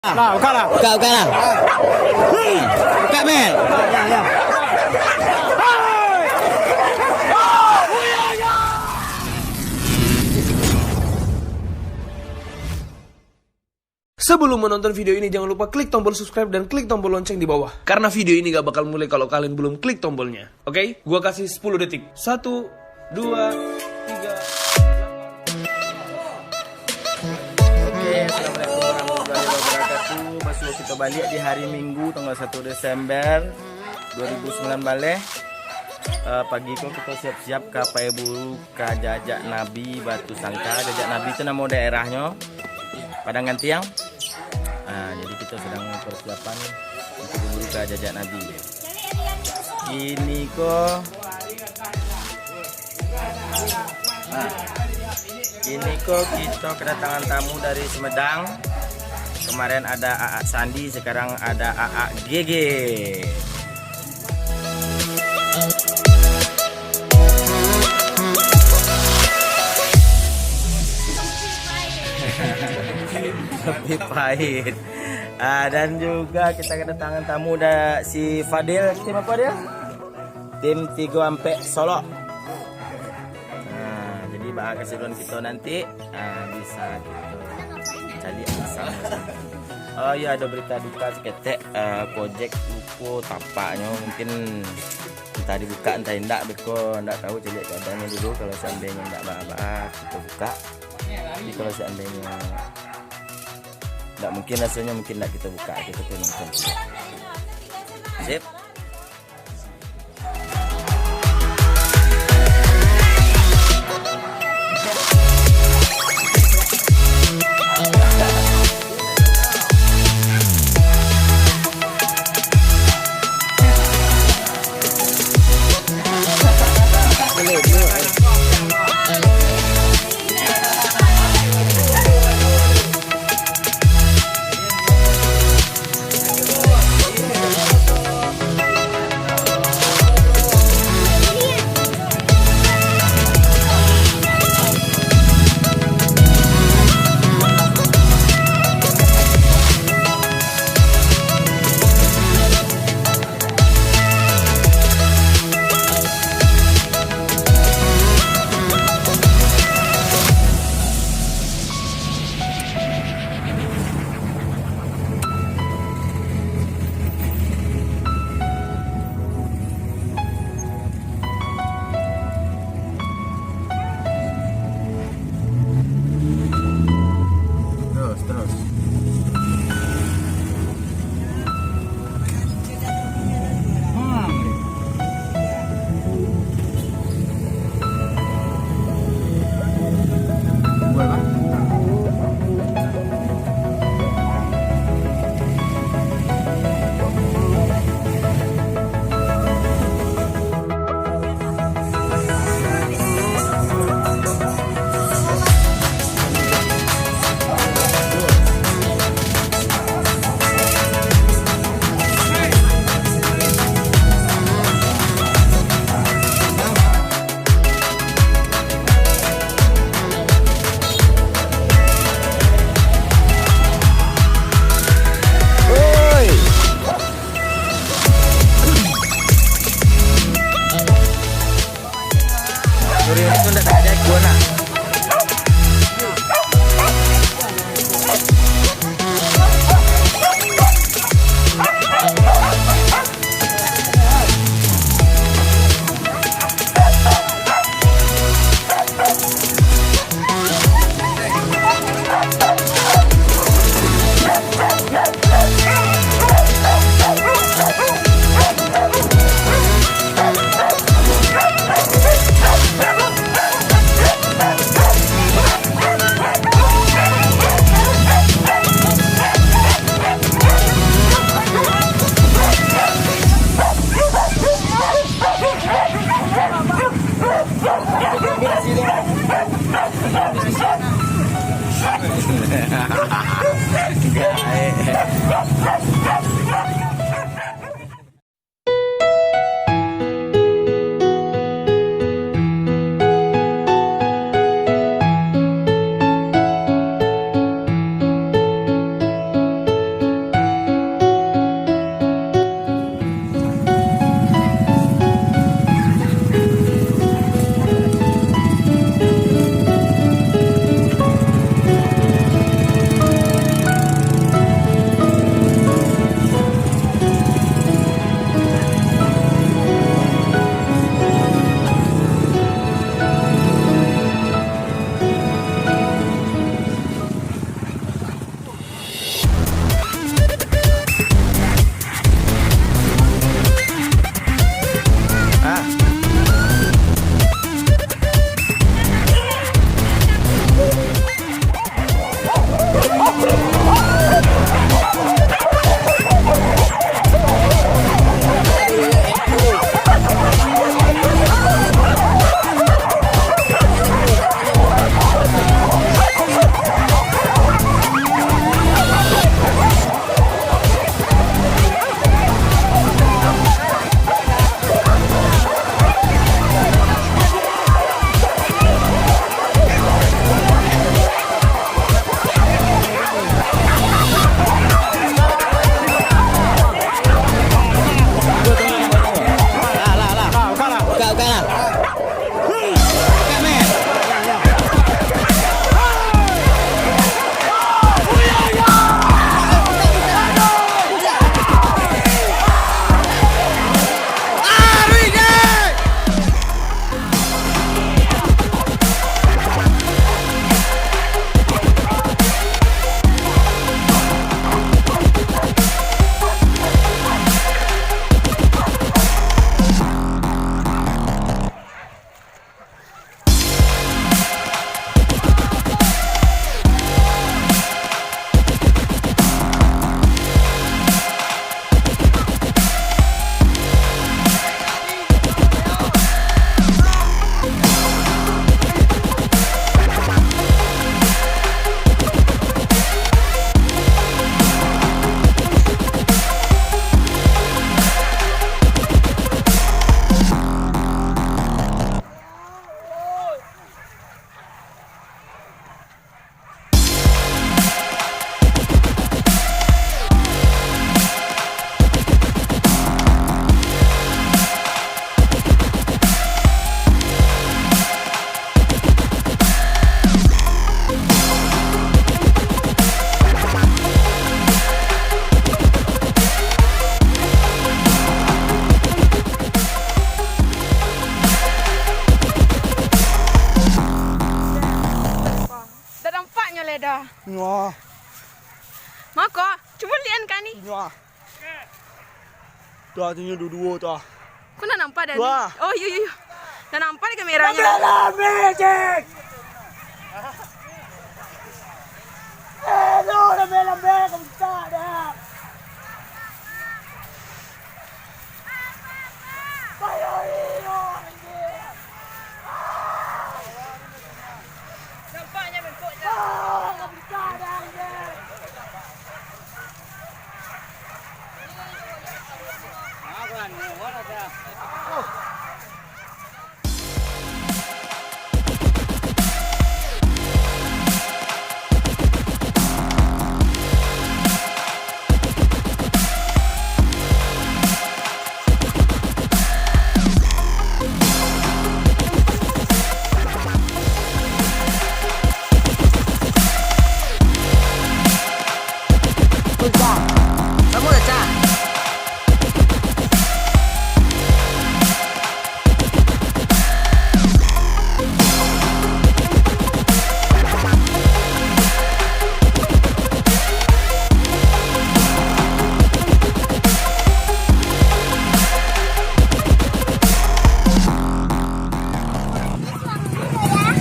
Nah, buka lah. Buka lah. Buka, men. Ya. Sebelum menonton video ini, jangan lupa klik tombol subscribe dan klik tombol lonceng di bawah. Karena video ini gak bakal mulai kalau kalian belum klik tombolnya. Oke? Gua kasih 10 detik. 1, 2, 3... Assalamualaikum warahmatullahi wabarakatuh. Masuk kita balik di hari Minggu tanggal 1 Desember 2009 balik. Pagi kok kita siap-siap ke Payaburu ke Jajak Nabi Batu Sangka. Jajak Nabi itu nama daerahnya Padangan Tiang. Jadi kita sedang persiapan untuk berburu ke Jajak Nabi. Ini kok ini kok kita kedatangan tamu dari Sumedang. Kemarin ada AA Sandi, sekarang ada AA GG. Lebih pahit. Dan juga kita kedatangan tamu ada si Fadil. Tim apa dia? Tim 3 Ampe Solo. Jadi bahas keseruan kita nanti bisa gitu cari asal. Oh iya, ada berita duka seketek project buku tapaknya mungkin entah dibuka entah tidak, beko ndak tahu, cari keadaannya dulu. Kalau seandainya ndak bahas kita buka. Jadi kalau seandainya nggak mungkin, rasanya mungkin nggak kita buka, kita tuh nonton. Sip. Terus. Itu udah ada gua nak. lian kan ni? Tuh, tuh dua tuh. Kau nak nampak dah ni? Wah. Oh, yo. Dah nampak di kameranya. Magic! Lambe, kamu tak dah. Nampaknya bengkoknya. Kamu udah cah?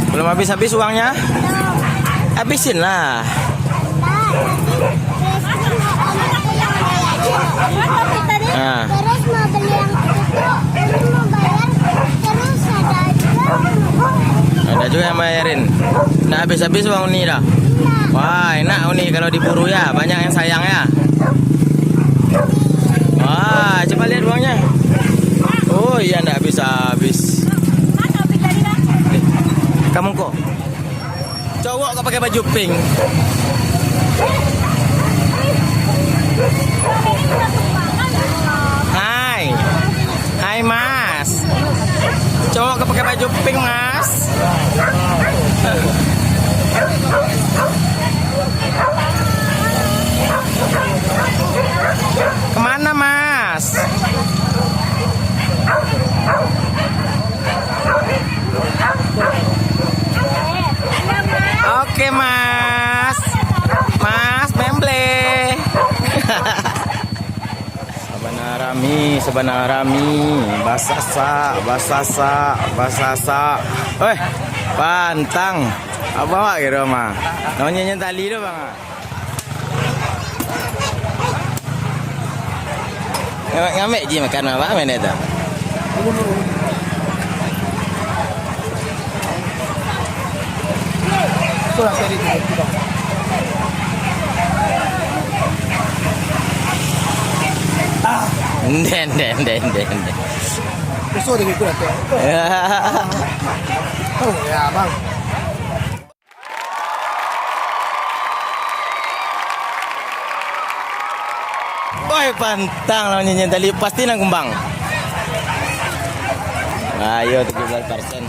Belum habis-habis uangnya? Habisin lah. Nah. Terus mau beli yang itu, terus mau bayar, terus Ada juga yang bayarin. Nah, habis-habis uang Uni dah. Wah, enak Uni kalau diburu ya, banyak yang sayang ya. Wah, coba lihat uangnya. Oh iya, enggak habis-habis. Kamu kok cowok kok pakai baju pink? Hai mas, cowok kok pakai baju pink mas? Kemana mas? Oke mas, mas memble. Sebenarami, basasa. Weh, pantang. Apa wak kira mah? Nonnya tali tu bang. Ngamek je makan apa mana tu? Kurang seri tu. Den. Besok dia kurang tu. Oh ya bang. Woi pantang lah nyanyi tali pasti nang kembang. Ayo 17%.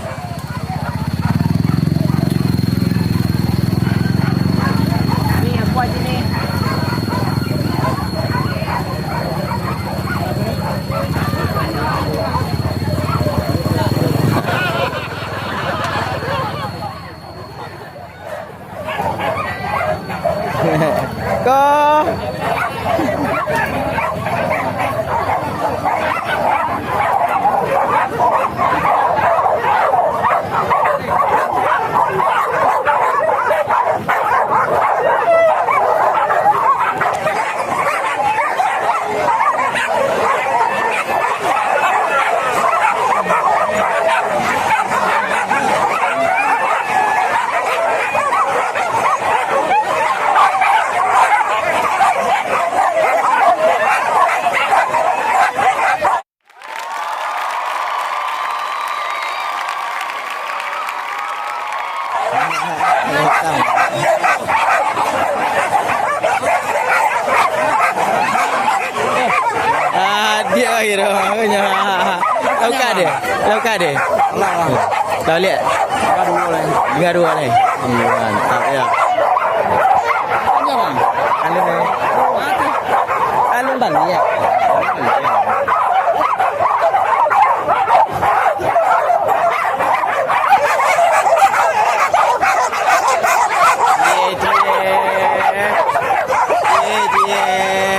Ni aku aja ni. Kau dia kira makanya. Lauka deh. Tahu lihat. Dengar dua ni. Mantap ya. Alun ni. Alun Bali ya. Yeah.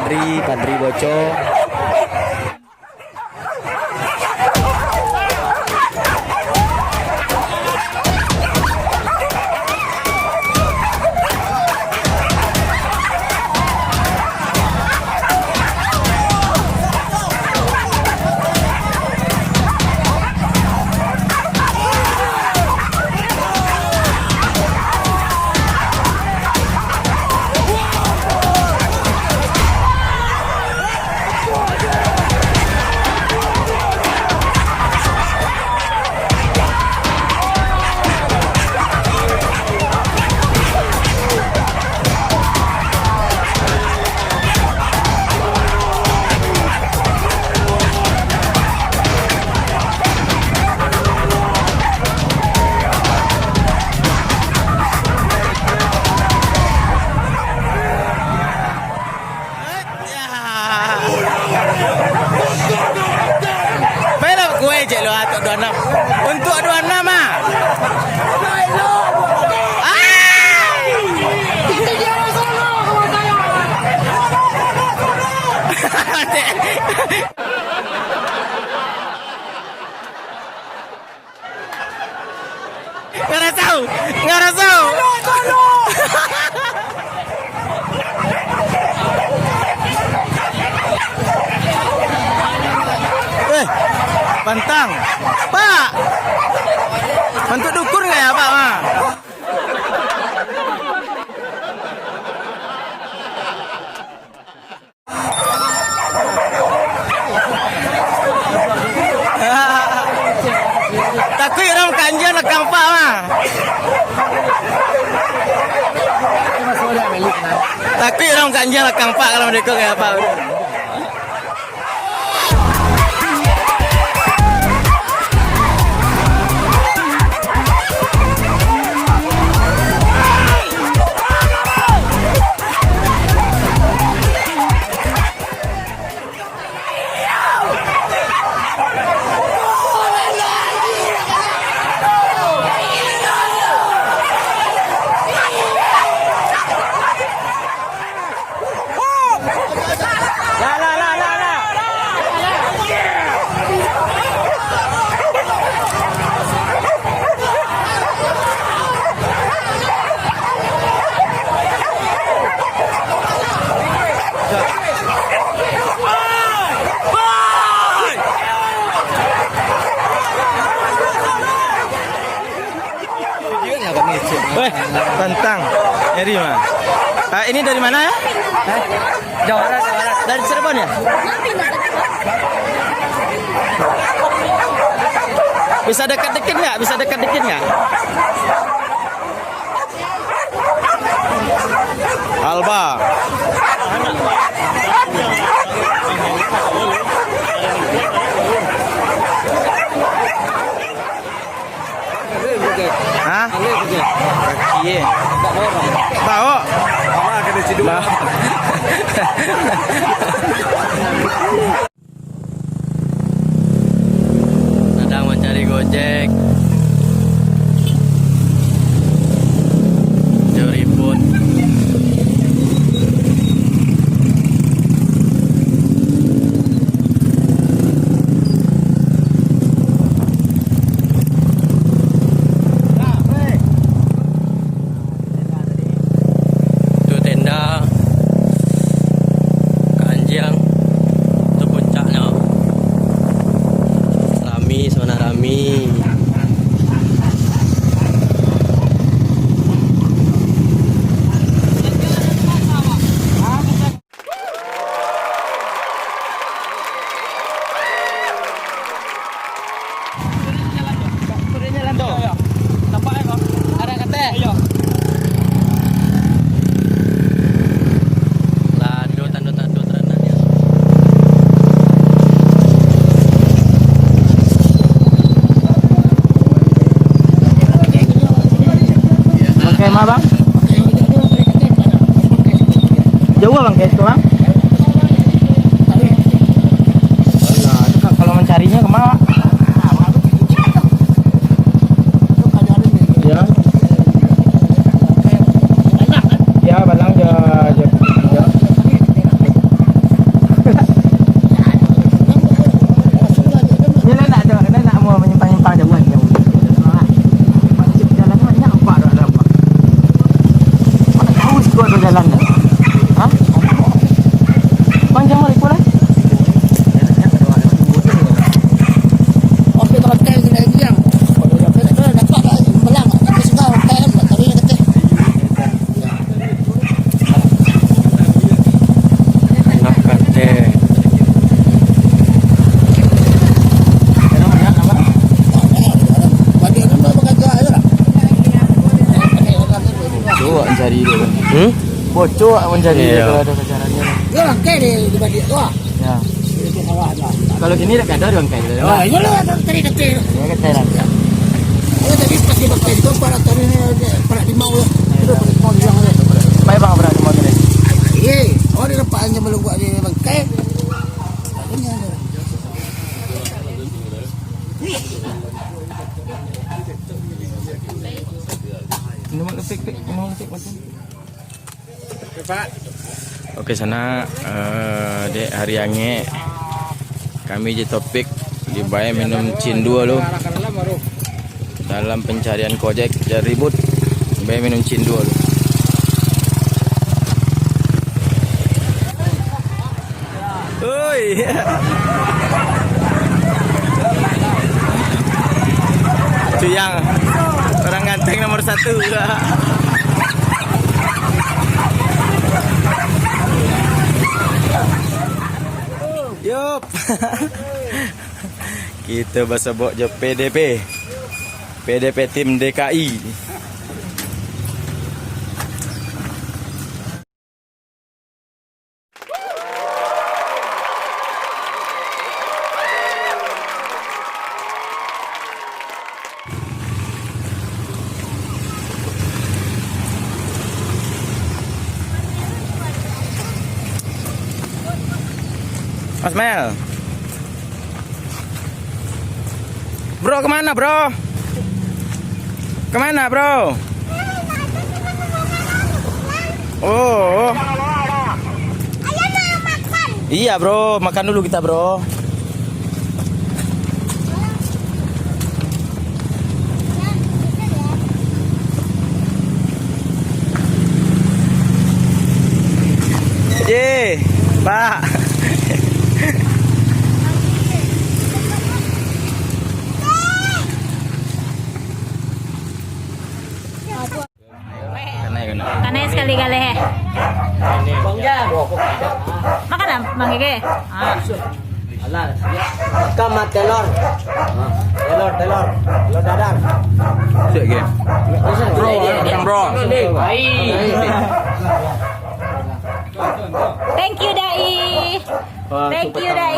Padri Boco. Baiklah gue je lo atau 26. Untuk 26 ah. Nggak tahu. Pantang, Pak. Bantu dukur nggak ya Pak? Ma? Takut orang kanjeng lekang Pak Ma. Takut orang kanjeng lekang Pak kalau mereka kayak Pak. Pantang. Dari mana? Ini dari mana ya? Jawa Barat. Dari Cirebon ya? Bisa dekat-dekat nggak? Alba. Hah? Iya. Bawa. Sedang mencari Gojek. Ribut. Bang? Jauh bang kayak itu bang? Nah, kalau mencarinya kemana? Ya. Ya, balang Bocor menjadi Iya. kalau ada pacarannya. Dia bangkai di balik tu. Ya. Itu awak lah. Kalau gini tak ada orang kayak gitu. Oh, ini lah tadi kecil. Ya kecairan. Oh, tadi pas dia bangkai itu para tadi para di mau lah. Itu para di mau bilang lah. Baik bang berani mau ini. Iya, oh di depannya belum buat dia bangkai. Ini mau lepik macam. Oke sana dek hari ange kami di topik di bae minum cindu lo dalam pencarian kojek jadi ribut bae minum cindu lo. Oi. Cuyang orang ganteng nomor 1. Yup. Kita bahasa bok je PDP. PDP tim DKI. Mas Mel. Bro, kemana bro? Kemana bro? Oh. Iya bro, makan dulu kita bro. Ye, Pak. Kanai sekali kali he. Makan lah Bang Gege. Kamat telur. Telur dadar. Cek game. Bro, makan bro. Thank you Dai. Thank you Dai.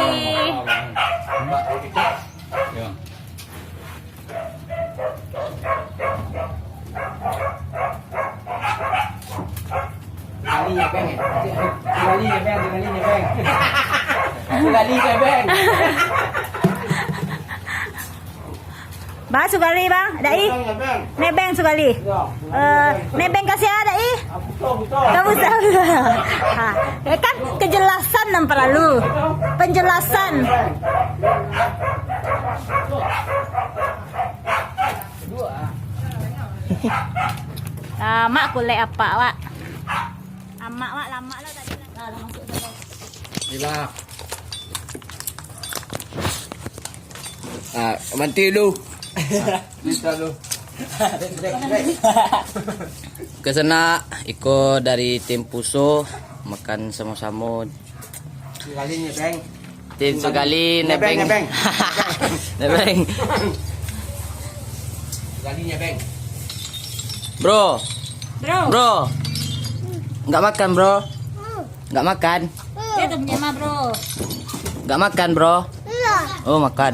Bang Sugali bang, Dai. Nebeng Sugali. Nebeng kasih ada Dai. Kamu tahu. Kan kejelasan nampak lalu. Penjelasan. Mak kulek apa wak? Amak wak lama lah tadi. Dah masuk dah. Gila. Manti lu. Bisa lu. Kesana ikut dari tim Puso makan sama-sama. Sekali Bang. Tim Sugali nebeng. Nebeng. Nebeng. Sekali Bang. Bro, Bro. bro. Enggak makan, bro. Enggak makan. Dia tuh punya mah bro. Enggak makan, bro. Oh, makan.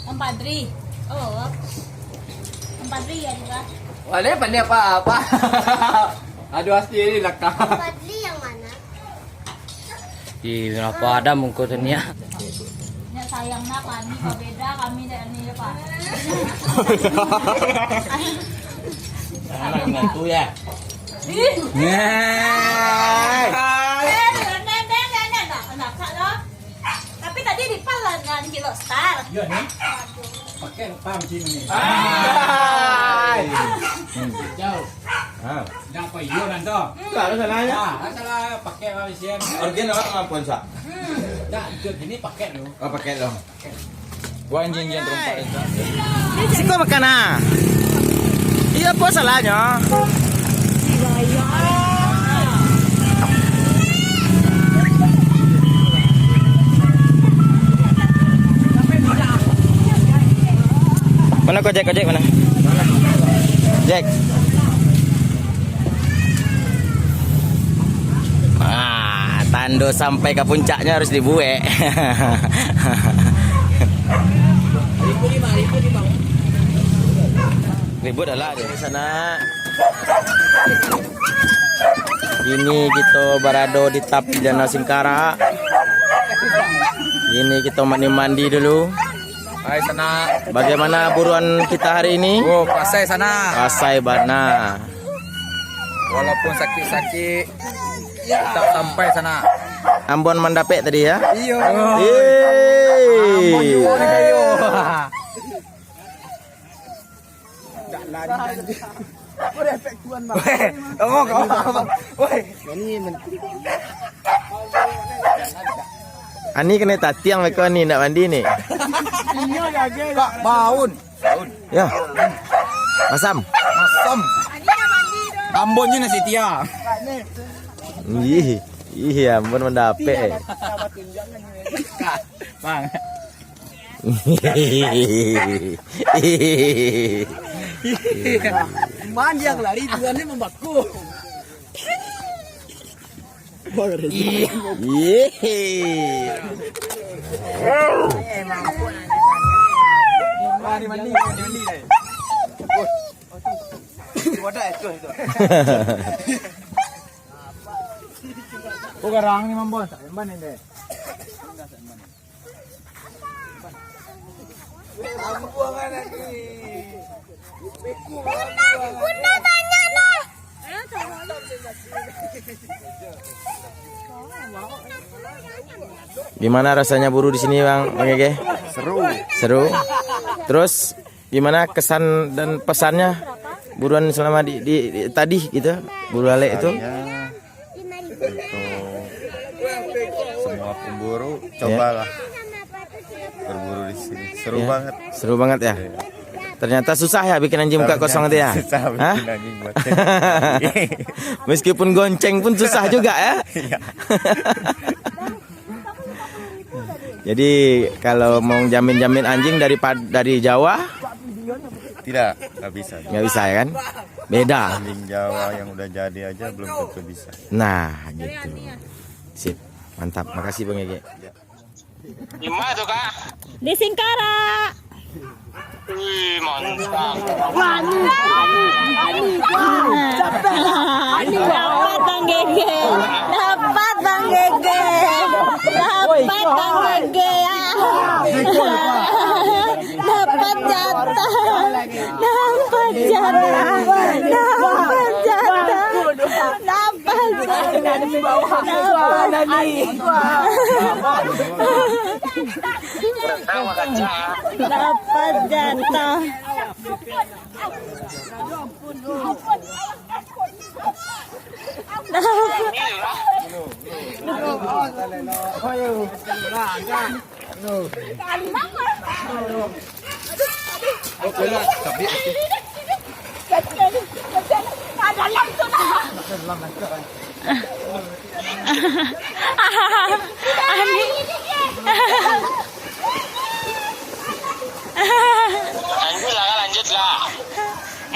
Empadri. Oh. Empadri ya juga. Wale pandai apa-apa. Aduh, asli ini lakah. Empadri yang mana? Ih, kenapa ada mungkutannya? Ya sayang nak kami berbeda kami dan ini Pak. Bantu ya. Tapi tadi di dengan Kilo Star. Iya nih. Pakai pam sini nih. Jauh. Jangan kau iyo nanti. Enggak ada salahnya. Salah pakai pam sini. Organ orang ngapain sa? Dah ikut ini pakai lu. Oh pakai dong. Gua anjing-anjing terumpak itu. Siko makan ah. Iya apa salahnya? Mana kau Jack mana? Jack. Tando sampai ke puncaknya harus dibuek. Ribut adalah di sana. Ini kita berada di tepi Danau Singkara. Ini kita mandi dulu. Hai sana. Bagaimana buruan kita hari ini? Oh, pasai sana. Pasai bana. Walaupun sakit-sakit tetap sampai sana. Ambon Mandapek tadi ya? Iya. Yeay. Ani kena tatiang mereka ni nak mandi ni. Kak Baun. Ya. Masam. Masam. Ambonnya nasi Tia. Iya, Ambon Mandapek. Bang. Man yang lari tuannya membaku. Mandi. Garang ni mambon, emban ini. Ambuangan lagi. Bunda tanya lah. Gimana rasanya buru di sini, Bang Ege? Seru. Terus gimana kesan dan pesannya buruan selama di tadi gitu, buru Alek itu? Semua pemburu cobalah berburu di sini. Seru banget. Seru banget ya. Ternyata susah ya bikin anjing muka kosong itu ya. Susah Hah? bikin anjing buat. Meskipun gonceng pun susah juga ya. Jadi kalau mau jamin-jamin anjing dari Jawa Nggak bisa. nggak bisa ya kan? Beda. Anjing Jawa yang udah jadi aja belum tentu bisa. Nah gitu. Sip, mantap. Makasih Bang Ege. Di Singkara. Dapat Bang Gege. Dapat Bang Gege. Dapat Bang Gege ya. Dapat jatah. Dapat jatah. Dapat jatah. Dapat dapat jatah.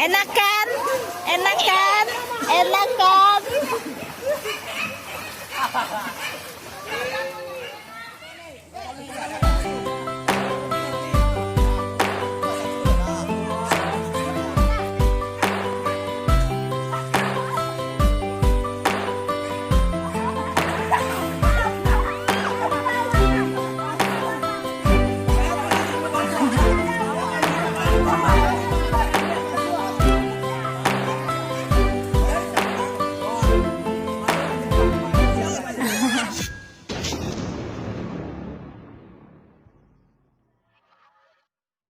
Enak kan? Enak kan? Enak kan?